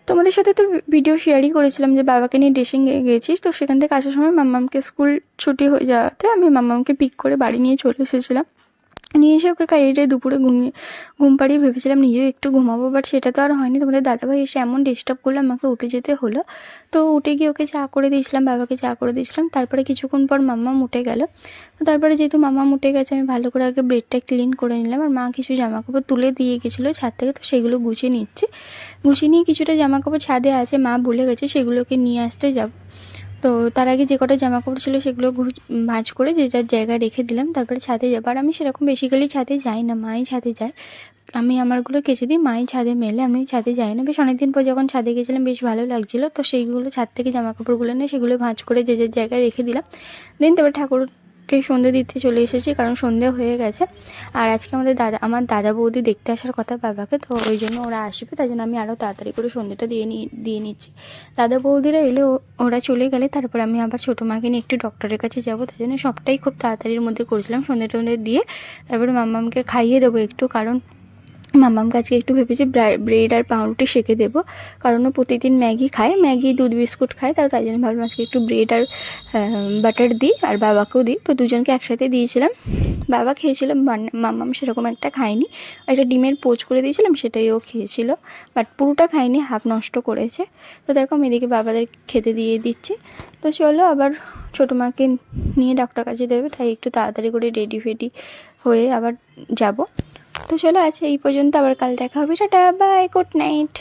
তোমাদের সাথে তো ভিডিও শেয়ারই করেছিলাম যে বাবাকে নিয়ে ড্রেসিংয়ে গেছিস, তো সেখান থেকে আসার সময় মাম্মামকে স্কুল ছুটি হয়ে যাওয়াতে আমি মাম্মামকে পিক করে বাড়ি নিয়ে চলে এসেছিলাম। নিয়ে এসে ওকে খাইয়ে দুপুরে ঘুম পাড়িয়ে ভেবেছিলাম নিজেও একটু ঘুমাবো, বাট সেটা তো আর হয়নি। তোমাদের দাদাভাই এসে এমন ডিস্টার্ব করলো, আমাকে উঠে যেতে হলো। তো উঠে গিয়ে ওকে চা করে দিয়েছিলাম, বাবাকে চা করে দিয়েছিলাম। তারপরে কিছুক্ষণ পর মাম্মাম উঠে গেল। তো তারপরে যেহেতু মাম্মাম উঠে গেছে, আমি ভালো করে আগে বেডটা ক্লিন করে নিলাম। আর মা কিছু জামাকাপড় তুলে দিয়ে গেছিলো ছাদ থেকে, তো সেগুলো গুছিয়ে নিচ্ছি। গুছিয়ে নিয়ে কিছুটা জামাকাপড় ছাদে আছে, মা ভুলে গেছে, সেগুলোকে নিয়ে আসতে যাব। তো তার আগে যে কটা জামাকাপড় ছিল সেগুলো ভাঁজ করে যে যার জায়গায় রেখে দিলাম। তারপরে ছাদে যাবো। আর আমি সেরকম বেসিক্যালি ছাদে যাই না, মাই ছাদে যায়। আমি আমারগুলো কেচে দিই, মাই ছাদে মেলে, আমি ছাদে যাই না। বেশ অনেকদিন পর যখন ছাদে গেছিলাম বেশ ভালো লাগছিলো। তো সেইগুলো ছাদ থেকে জামাকাপড়গুলো নিয়ে সেগুলো ভাঁজ করে যে যার জায়গায় রেখে দিলাম। দেন তারপরে ঠাকুরকে সন্ধে দিতে চলে এসেছি, কারণ সন্ধে হয়ে গেছে। আর আজকে আমার দাদা বৌদি দেখতে আসার কথা বাবাকে, তো ওই জন্য ওরা আসবে, তাই জন্য আমি আরও তাড়াতাড়ি করে সন্ধেটা দিয়ে নিচ্ছি। দাদা বৌদিরা এলে ওরা চলে গেলে তারপর আমি আবার ছোটো মাকে নিয়ে একটু ডক্টরের কাছে যাবো, তাই জন্য সবটাই খুব তাড়াতাড়ির মধ্যে করেছিলাম। সন্ধে টন্ধে দিয়ে তারপরে মাম্মামকে খাইয়ে দেবো একটু, কারণ মাম্মামকে আজকে একটু ভেবেছি ব্রেড আর পাউরুটি সেঁকে দেবো, কারণ ও প্রতিদিন ম্যাগি খায়, ম্যাগি দুধ বিস্কুট খায়, তাই জন্য ভাবলাম আজকে একটু ব্রেড আর বাটার দিই, আর বাবাকেও দিই। তো দুজনকে একসাথে দিয়েছিলাম। বাবা খেয়েছিল, মাম্মাম সেরকম একটা খায়নি। একটা ডিমের পোচ করে দিয়েছিলাম, সেটাই ও খেয়েছিল, বাট পুরোটা খায়নি, হাফ নষ্ট করেছে। তো দেখো আমি এদিকে বাবাদের খেতে দিয়ে দিচ্ছি। তো চলো আবার ছোটো মাকে নিয়ে ডাক্তার কাছে দেবে, তাই একটু তাড়াতাড়ি করে রেডি ফেডি হয়ে আবার যাব। তো চলো আজকে এই পর্যন্ত, আবার কাল দেখা হবে। Tata, bye, good night.